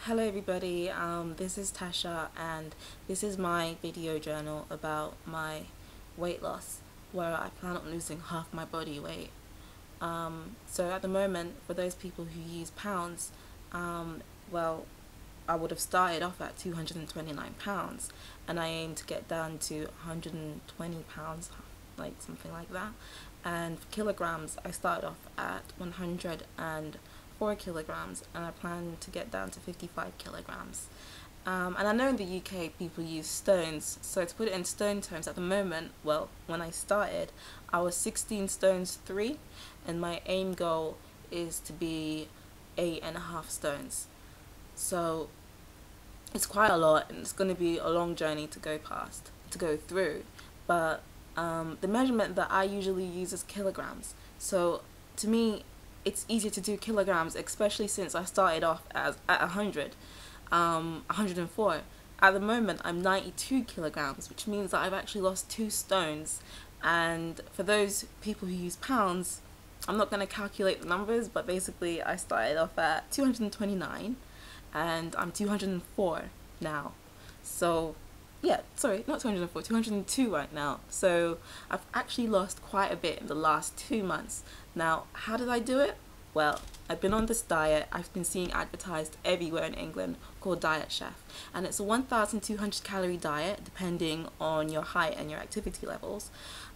Hello everybody, this is Tasha and this is my video journal about my weight loss where I plan on losing half my body weight. So at the moment, for those people who use pounds, well, I would have started off at 229 pounds and I aim to get down to 120 pounds, like something like that. And for kilograms, I started off at 104 kilograms and I plan to get down to 55 kilograms. And I know in the UK people use stones, so to put it in stone terms, at the moment, well, when I started, I was 16 stones 3 and my aim goal is to be 8.5 stones. So it's quite a lot and it's going to be a long journey to go through, but the measurement that I usually use is kilograms. So to me it's easier to do kilograms, especially since I started off at 104. At the moment I'm 92 kilograms, which means that I've actually lost 2 stones. And for those people who use pounds, I'm not going to calculate the numbers, but basically I started off at 229 and I'm 204 now. So yeah, sorry, not 204, 202 right now. So I've actually lost quite a bit in the last 2 months. Now, how did I do it? Well, I've been on this diet I've been seeing advertised everywhere in England called Diet Chef, and it's a 1,200 calorie diet depending on your height and your activity levels,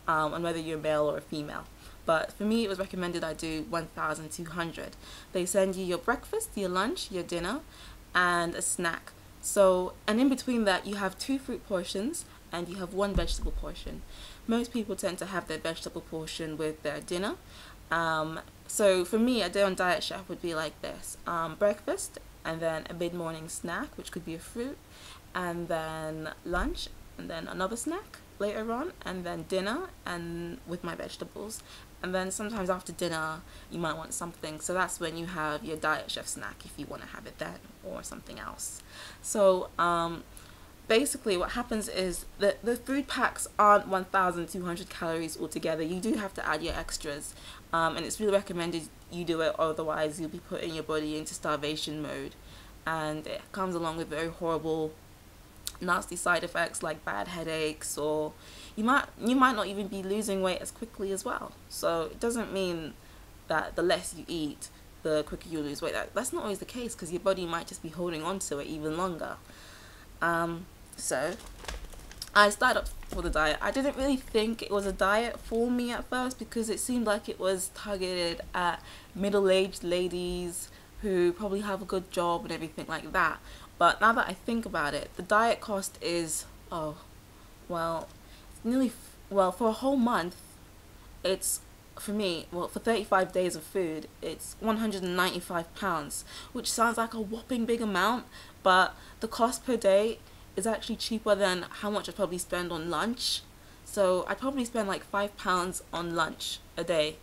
and whether you're male or a female. But for me it was recommended I do 1,200. They send you your breakfast, your lunch, your dinner and a snack. So, and in between that you have 2 fruit portions and you have 1 vegetable portion. Most people tend to have their vegetable portion with their dinner. So for me, a day on Diet Chef would be like this: breakfast, and then a mid-morning snack, which could be a fruit, and then lunch, and then another snack later on, and then dinner and with my vegetables. And then sometimes after dinner you might want something, so that's when you have your Diet Chef snack if you want to have it then, or something else. So basically what happens is that the food packs aren't 1,200 calories altogether. You do have to add your extras, and it's really recommended you do it, otherwise you'll be putting your body into starvation mode, and it comes along with very horrible nasty side effects like bad headaches, or you might not even be losing weight as quickly as well. So it doesn't mean that the less you eat the quicker you lose weight. That's not always the case, because your body might just be holding on to it even longer. So I started up for the diet. I didn't really think it was a diet for me at first, because it seemed like it was targeted at middle-aged ladies who probably have a good job and everything like that. But now that I think about it, the diet cost is, for a whole month, it's, for me, well, for 35 days of food, it's £195, which sounds like a whopping big amount, but the cost per day is actually cheaper than how much I'd probably spend on lunch. So I'd probably spend like £5 on lunch a day.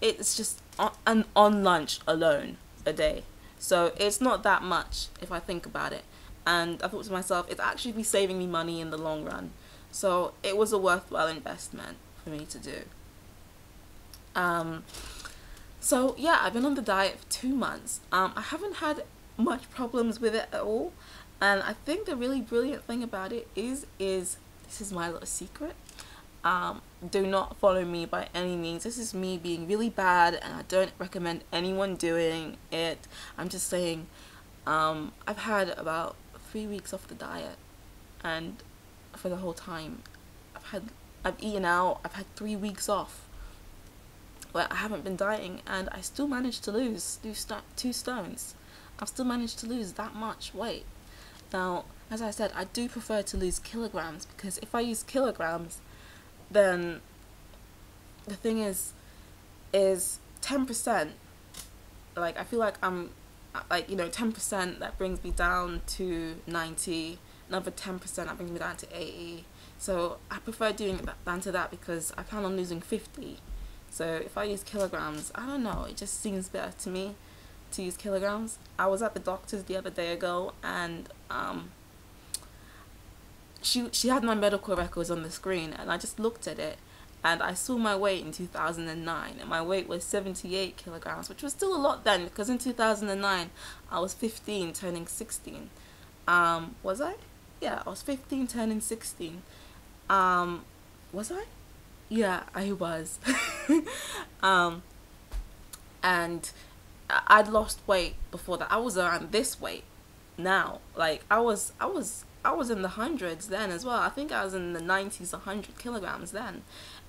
It's just on lunch alone a day. So it's not that much if I think about it. And I thought to myself, it's actually be saving me money in the long run. So it was a worthwhile investment for me to do. So yeah, I've been on the diet for 2 months. I haven't had much problems with it at all. And I think the really brilliant thing about it is this is my little secret. Do not follow me by any means. This is me being really bad and I don't recommend anyone doing it. I'm just saying, I've had about 3 weeks off the diet, and for the whole time I've eaten out. I've had 3 weeks off where I haven't been dieting, and I still managed to lose 2 stones. I've still managed to lose that much weight. Now, as I said, I do prefer to lose kilograms, because if I use kilograms, then the thing is 10%, like, I feel like I'm, like, 10%, that brings me down to 90, another 10%, that brings me down to 80. So I prefer doing that down to that, because I plan on losing 50. So if I use kilograms, I don't know, it just seems better to me to use kilograms. I was at the doctor's the other day ago, and she had my medical records on the screen, and I just looked at it, and I saw my weight in 2009, and my weight was 78 kilograms, which was still a lot then, because in 2009 I was 15 turning 16. Was I? Yeah, I was 15 turning 16. Was I? Yeah, I was. um and I'd lost weight before that. I was around this weight now. Like I was in the hundreds then as well. I think I was in the 90s, 100 kilograms then.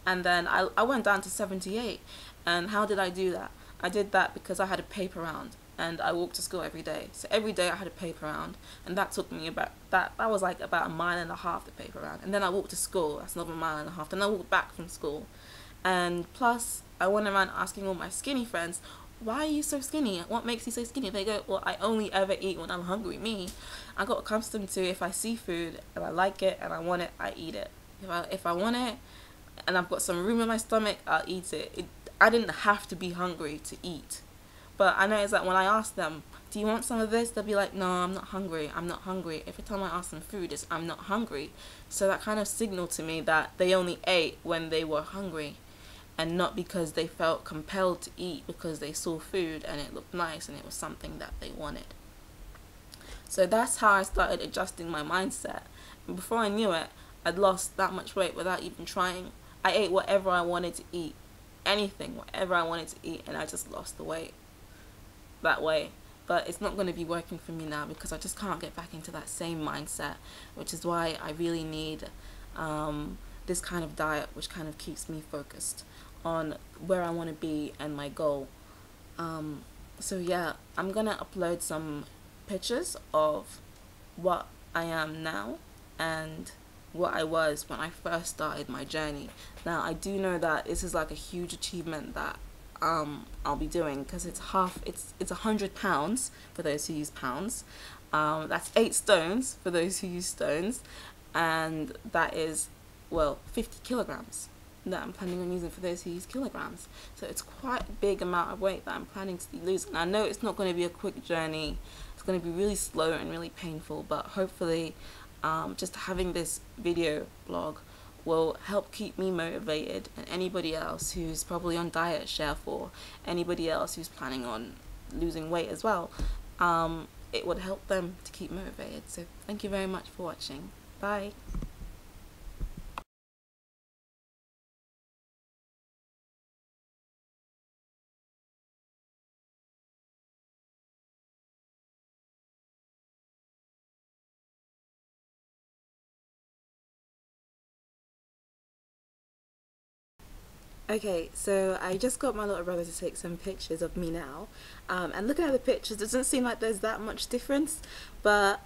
And then I went down to 78. And how did I do that? I did that because I had a paper round, and I walked to school every day. So every day I had a paper round, and that took me about, that was like about a mile and a half, the paper round. And then I walked to school, that's another mile and a half. Then I walked back from school. And plus, I went around asking all my skinny friends, why are you so skinny? What makes you so skinny? They go, well, I only ever eat when I'm hungry. Me, I got accustomed to, if I see food and I like it and I want it, I eat it. If I want it and I've got some room in my stomach, I'll eat it. I didn't have to be hungry to eat. But I noticed that when I ask them, do you want some of this? They'll be like, no, I'm not hungry. I'm not hungry. Every time I ask them food, it's I'm not hungry. So that kind of signaled to me that they only ate when they were hungry, and not because they felt compelled to eat because they saw food and it looked nice and it was something that they wanted. So that's how I started adjusting my mindset. And before I knew it, I'd lost that much weight without even trying. I ate whatever I wanted to eat. Anything, whatever I wanted to eat, and I just lost the weight that way. But it's not going to be working for me now because I just can't get back into that same mindset, which is why I really need this kind of diet, which kind of keeps me focused on where I want to be and my goal. So yeah, I'm gonna upload some pictures of what I am now and what I was when I first started my journey. Now I do know that this is like a huge achievement that I'll be doing, because it's 100 pounds for those who use pounds. That's 8 stones for those who use stones, and that is, well, 50 kilograms that I'm planning on using for those who use kilograms. So it's quite a big amount of weight that I'm planning to be losing. I know it's not going to be a quick journey. It's going to be really slow and really painful, but hopefully just having this video blog will help keep me motivated, and anybody else who's probably on diet chef, or anybody else who's planning on losing weight as well, it would help them to keep motivated. So thank you very much for watching. Bye. Okay, so I just got my little brother to take some pictures of me now, and looking at the pictures, it doesn't seem like there's that much difference, but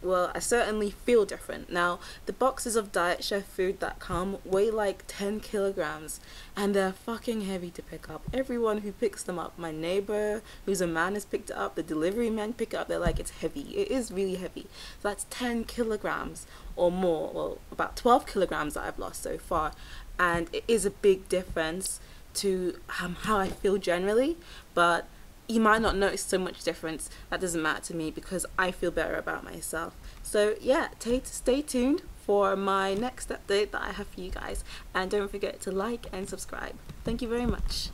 well, I certainly feel different. Now, the boxes of Diet Chef food that come weigh like 10 kilograms, and they're fucking heavy to pick up. Everyone who picks them up, my neighbor who's a man has picked it up, the delivery men pick it up, they're like, it's heavy. It is really heavy. So that's 10 kilograms or more, well, about 12 kilograms that I've lost so far. And it is a big difference to how I feel generally, but you might not notice so much difference. That doesn't matter to me because I feel better about myself. So yeah, stay tuned for my next update that I have for you guys, and don't forget to like and subscribe. Thank you very much.